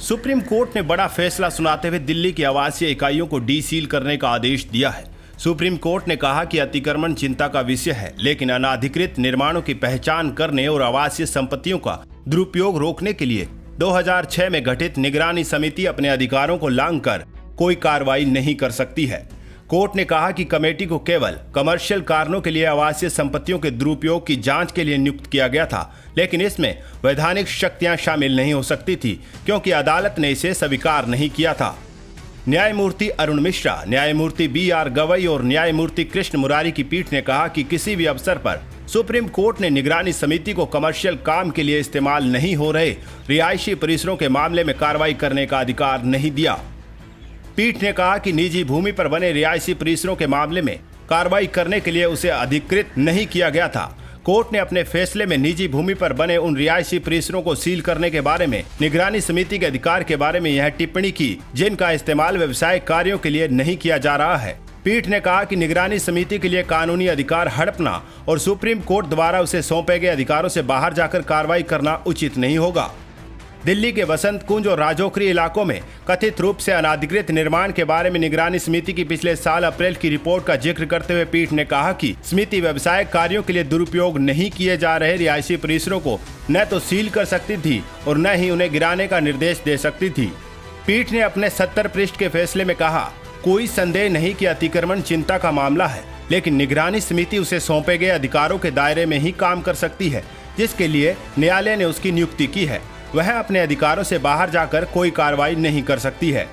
Supreme court ने बड़ा फैसला सुनाते हुए दिल्ली की आवासीय इकाइयों को डीसील करने का आदेश दिया है। सुप्रीम कोर्ट ने कहा कि अतिक्रमण चिंता का विषय है, लेकिन अनाधिकृत निर्माणों की पहचान करने और आवासीय संपत्तियों का दुरुपयोग रोकने के लिए 2006 में गठित निगरानी समिति अपने अधिकारों को लांघकर कोई कार्रवाई नहीं कर सकती है। कोर्ट ने कहा कि कमेटी को केवल कमर्शियल कारणों के लिए आवासीय संपत्तियों के दुरुपयोग की जांच के लिए नियुक्त किया गया था, लेकिन इसमें वैधानिक शक्तियां शामिल नहीं हो सकती थी क्योंकि अदालत ने इसे स्वीकार नहीं किया था। न्यायमूर्ति अरुण मिश्रा, न्यायमूर्ति BR गवई और न्यायमूर्ति कृष्ण मुरारी की पीठ ने कहा कि किसी भी अवसर पर सुप्रीम कोर्ट ने निगरानी समिति को कमर्शियल काम के लिए इस्तेमाल नहीं हो रहे रिहायशी परिसरों के मामले में कार्रवाई करने का अधिकार नहीं दिया। पीठ ने कहा कि निजी भूमि पर बने रिहायशी परिसरों के मामले में कार्रवाई करने के लिए उसे अधिकृत नहीं किया गया था। कोर्ट ने अपने फैसले में निजी भूमि पर बने उन रिहायशी परिसरों को सील करने के बारे में निगरानी समिति के अधिकार के बारे में यह टिप्पणी की जिनका इस्तेमाल व्यवसायिक कार्यों के लिए नहीं किया जा रहा है। पीठ ने कहा कि निगरानी समिति के लिए कानूनी अधिकार हड़पना और सुप्रीम कोर्ट द्वारा उसे सौंपे गए अधिकारों से बाहर जाकर कार्रवाई करना उचित नहीं होगा। दिल्ली के वसंत कुंज और राजौखरी इलाकों में कथित रूप से अनाधिकृत निर्माण के बारे में निगरानी समिति की पिछले साल अप्रैल की रिपोर्ट का जिक्र करते हुए पीठ ने कहा कि समिति व्यवसायिक कार्यों के लिए दुरुपयोग नहीं किए जा रहे रिहायशी परिसरों को न तो सील कर सकती थी और न ही उन्हें गिराने का निर्देश दे सकती थी। पीठ ने अपने 70 पृष्ठ के फैसले में कहा, कोई संदेह नहीं कि अतिक्रमण चिंता का मामला है, लेकिन निगरानी समिति उसे सौंपे गए अधिकारों के दायरे में ही काम कर सकती है जिसके लिए न्यायालय ने उसकी नियुक्ति की है। वह अपने अधिकारों से बाहर जाकर कोई कार्रवाई नहीं कर सकती है।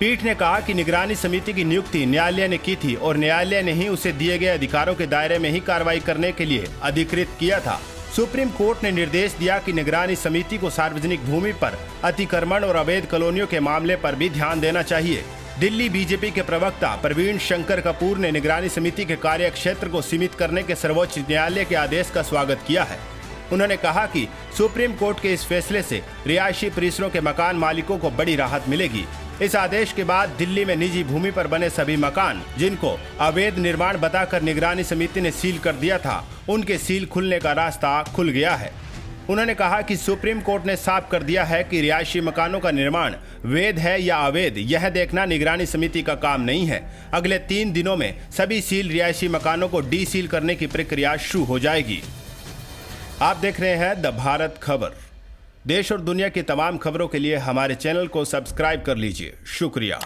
पीठ ने कहा कि निगरानी समिति की नियुक्ति न्यायालय ने की थी और न्यायालय ने ही उसे दिए गए अधिकारों के दायरे में ही कार्रवाई करने के लिए अधिकृत किया था। सुप्रीम कोर्ट ने निर्देश दिया कि निगरानी समिति को सार्वजनिक भूमि पर अतिक्रमण और अवैध कॉलोनियों के मामले पर भी ध्यान देना चाहिए। दिल्ली बीजेपी के प्रवक्ता प्रवीण शंकर कपूर ने निगरानी समिति के कार्य क्षेत्र को सीमित करने के सर्वोच्च न्यायालय के आदेश का स्वागत किया है। उन्होंने कहा कि सुप्रीम कोर्ट के इस फैसले से रिहायशी परिसरों के मकान मालिकों को बड़ी राहत मिलेगी। इस आदेश के बाद दिल्ली में निजी भूमि पर बने सभी मकान जिनको अवैध निर्माण बताकर निगरानी समिति ने सील कर दिया था, उनके सील खुलने का रास्ता खुल गया है। उन्होंने कहा कि सुप्रीम कोर्ट ने साफ कर दिया है कि रिहायशी मकानों का निर्माण वैध है या अवैध, यह देखना निगरानी समिति का काम नहीं है। अगले 3 दिनों में सभी सील रिहायशी मकानों को डीसील करने की प्रक्रिया शुरू हो जाएगी। आप देख रहे हैं द भारत खबर। देश और दुनिया की तमाम खबरों के लिए हमारे चैनल को सब्सक्राइब कर लीजिए। शुक्रिया।